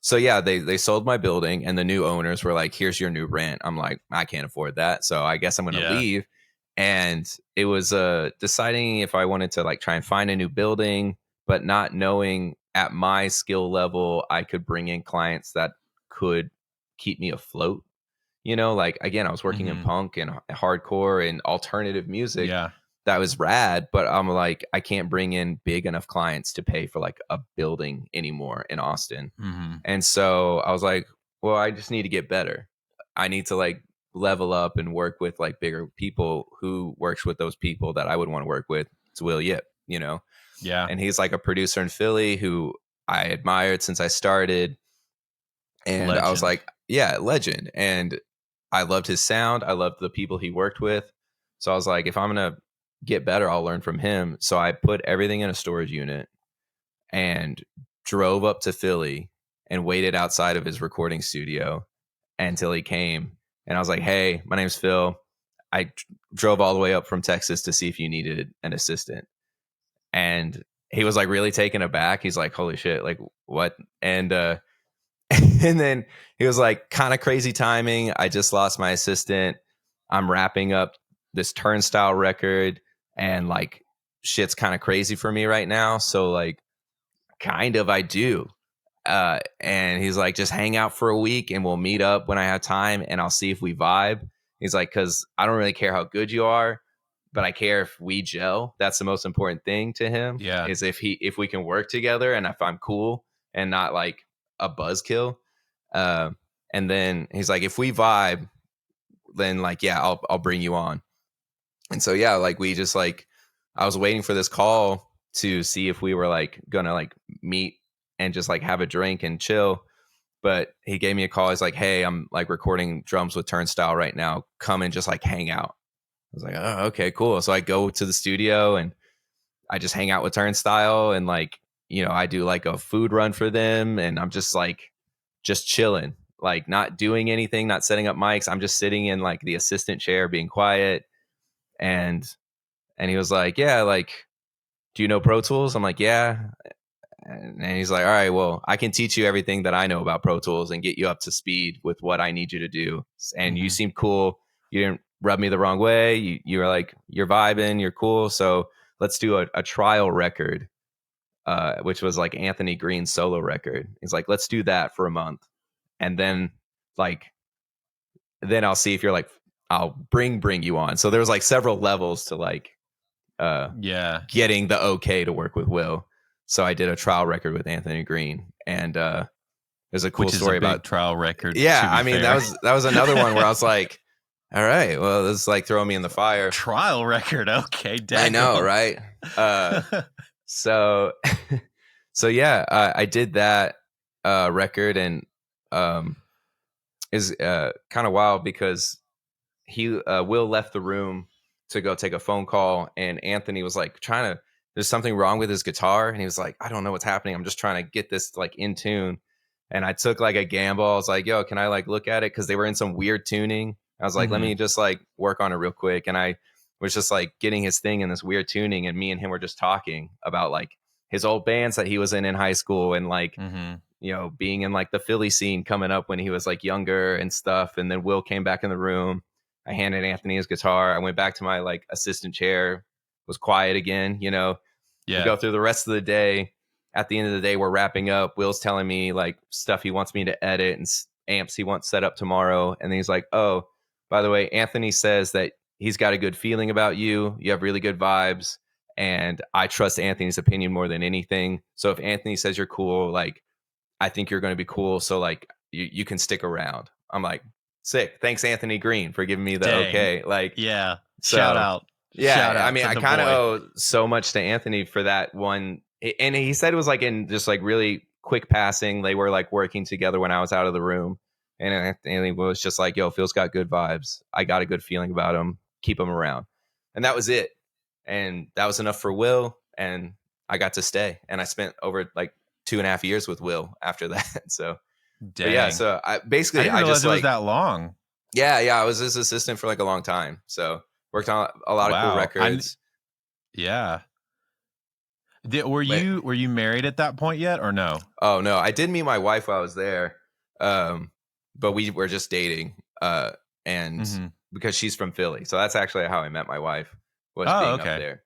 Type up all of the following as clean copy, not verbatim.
so yeah, they sold my building, and the new owners were like, here's your new rent. I'm like, I can't afford that, so I guess I'm gonna leave. And it was deciding if I wanted to like try and find a new building, but not knowing at my skill level I could bring in clients that could keep me afloat. Like, again, I was working in punk and hardcore and alternative music. Yeah. That was rad, but I'm like, I can't bring in big enough clients to pay for like a building anymore in Austin. And so I was like, well, I just need to get better. I need to like level up and work with like bigger people who works with those people that I would want to work with. It's Will Yip, Yeah. And he's like a producer in Philly who I admired since I started. And I was like, yeah, legend. And I loved his sound. I loved the people he worked with. So I was like, if I'm going to get better, I'll learn from him. So I put everything in a storage unit and drove up to Philly and waited outside of his recording studio until he came. And I was like, hey, my name's Phil. I drove all the way up from Texas to see if you needed an assistant. And he was like really taken aback. He's like, holy shit, like what? And and then he was like, kind of crazy timing. I just lost my assistant. I'm wrapping up this Turnstile record, and like shit's kind of crazy for me right now. So like, kind of I do. And he's like, just hang out for a week and we'll meet up when I have time and I'll see if we vibe. He's like, because I don't really care how good you are, but I care if we gel. That's the most important thing to him. Yeah. Is if we can work together and if I'm cool and not like a buzzkill. And then he's like, if we vibe, then like, yeah, I'll bring you on. And so, yeah, like we just like, I was waiting for this call to see if we were like gonna like meet and just like have a drink and chill. But he gave me a call. He's like, hey, I'm like recording drums with Turnstile right now. Come and just like hang out. I was like, oh, okay, cool. So I go to the studio and I just hang out with Turnstile and like, I do like a food run for them. And I'm just like, just chilling, like not doing anything, not setting up mics. I'm just sitting in like the assistant chair being quiet. And he was like, yeah, like, do you know Pro Tools? I'm like, yeah. And he's like, all right, well, I can teach you everything that I know about Pro Tools and get you up to speed with what I need you to do. And you seem cool. You didn't rub me the wrong way. You were like, you're vibing, you're cool. So let's do a trial record, which was like Anthony Green's solo record. He's like, let's do that for a month. And then I'll see if you're like, I'll bring you on. So there was like several levels to like, getting the okay to work with Will. So I did a trial record with Anthony Green, and there's a cool story about trial record. Yeah, I mean that was another one where I was like, all right, well, this is like throwing me in the fire. Trial record, okay, dang. I know, right? So yeah, I did that record, and is kind of wild because Will left the room to go take a phone call, and Anthony was like there's something wrong with his guitar, and he was like, I don't know what's happening, I'm just trying to get this like in tune. And I took like a gamble. I was like, yo, can I like look at it, because they were in some weird tuning. I was like, let me just like work on it real quick. And I was just like getting his thing in this weird tuning, and me and him were just talking about like his old bands that he was in high school, and like being in like the Philly scene coming up when he was like younger and stuff. And then Will came back in the room. I handed Anthony his guitar. I went back to my like assistant chair, was quiet again, We go through the rest of the day. At the end of the day, we're wrapping up. Will's telling me like stuff he wants me to edit and amps he wants set up tomorrow. And then he's like, oh, by the way, Anthony says that he's got a good feeling about you. You have really good vibes. And I trust Anthony's opinion more than anything. So if Anthony says you're cool, like, I think you're going to be cool. So like you can stick around. I'm like, sick. Thanks, Anthony Green, for giving me the okay. Like, yeah. So, shout out. Yeah. Shout out, I mean, I kind of owe so much to Anthony for that one. And he said it was like in just like really quick passing. They were like working together when I was out of the room. And Anthony was just like, yo, Phil's got good vibes. I got a good feeling about him. Keep him around. And that was it. And that was enough for Will. And I got to stay. And I spent over like 2.5 years with Will after that. So yeah, so I didn't realize just it was that long. Yeah, I was his assistant for like a long time. So worked on a lot of cool records. Yeah. Were But you married at that point yet, or no? oh no, I did meet my wife while I was there, but we were just dating, and Mm-hmm. because she's from Philly, so that's actually how I met my wife, was Oh, being up okay. there.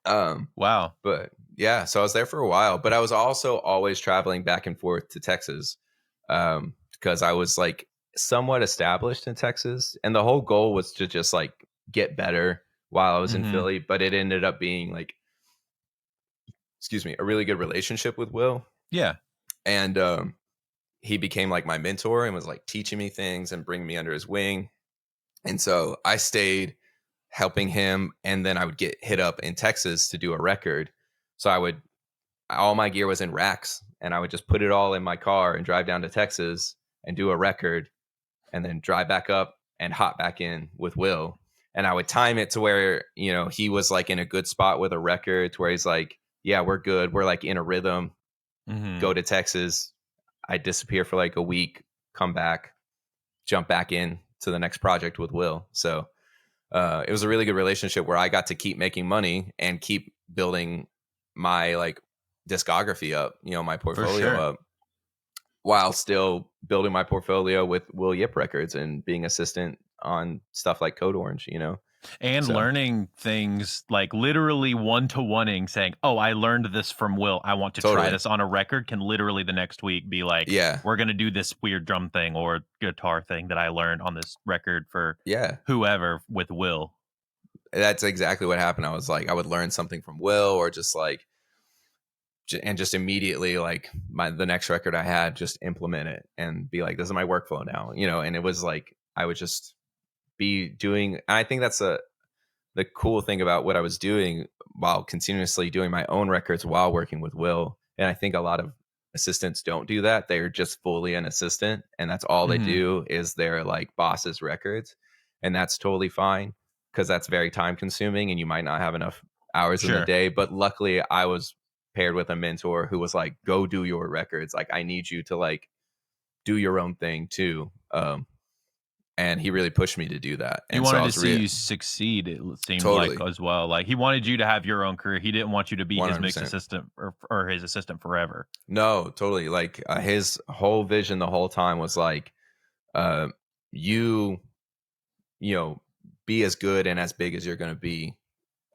Um, Wow. but yeah, so I was there for a while, but I was also always traveling back and forth to Texas, because I was like somewhat established in Texas, and the whole goal was to just like get better while I was in Mm-hmm. Philly. But it ended up being like, excuse me, a really good relationship with Will, Yeah. and he became like my mentor and was like teaching me things and bringing me under his wing. And so I stayed helping him, and then I would get hit up in Texas to do a record. So all my gear was in racks, and I would just put it all in my car and drive down to Texas and do a record, and then drive back up and hop back in with Will. And I would time it to where, he was like in a good spot with a record to where he's like, yeah, we're good. We're like in a rhythm. Mm-hmm. Go to Texas. I disappear for like a week, come back, jump back in to the next project with Will. So it was a really good relationship where I got to keep making money and keep building my like discography up, my For portfolio sure. up, while still building my portfolio with Will Yip Records and being assistant on stuff like Code Orange. And So learning things like literally one-to-oneing, saying, "Oh, I learned this from Will. I want to try totally. this on a record," can literally the next week be like, Yeah. "We're gonna do this weird drum thing or guitar thing that I learned on this record for Yeah. whoever with Will." That's exactly what happened. I was like, I would learn something from Will, or just like, and just immediately like the next record I had, just implement it and be like, this is my workflow now, and it was like, I would just be doing, I think that's the cool thing about what I was doing while continuously doing my own records while working with Will. And I think a lot of assistants don't do that. They're just fully an assistant, and that's all they Mhm. do is their like boss's records. And that's totally fine, because that's very time consuming and you might not have enough hours in the Sure. day. But luckily I was paired with a mentor who was like, go do your records. Like, I need you to like do your own thing too. And he really pushed me to do that. He And so I wanted to was see you succeed, it seemed like, totally as well. Like, he wanted you to have your own career. He didn't want you to be his mix 100%. assistant or his assistant forever. No, totally. Like, his whole vision the whole time was like, uh, you, you know, be as good and as big as you're going to be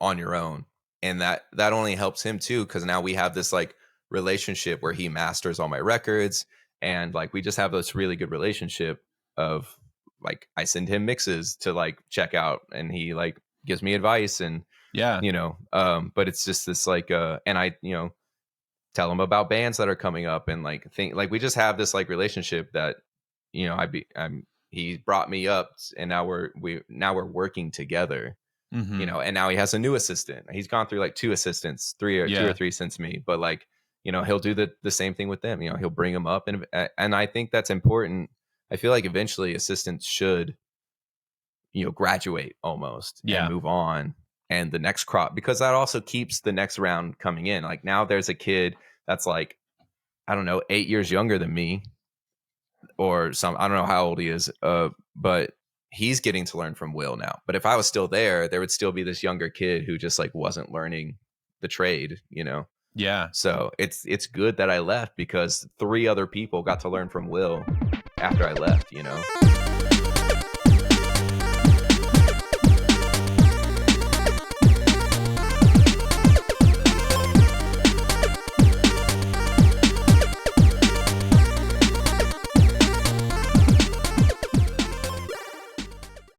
on your own. And that only helps him too, because now we have this like relationship where he masters all my records, and like we just have this really good relationship of like, I send him mixes to like check out, and he like gives me advice, and Yeah. but it's just this like and I tell him about bands that are coming up, and like think like we just have this like relationship that I'm he brought me up, and now we're working together, Mhm. and now he has a new assistant. He's gone through like two assistants, two or Yeah. three since me, but like, he'll do the same thing with them. He'll bring them up, and I think that's important. I feel like eventually assistants should, graduate almost and Yeah. move on, and the next crop, because that also keeps the next round coming in. Like, now there's a kid that's like, I don't know, 8 years younger than me, or some, I don't know how old he is, but he's getting to learn from Will now. But if I was still there would still be this younger kid who just like wasn't learning the trade. Yeah. So it's good that I left, because three other people got to learn from Will after I left.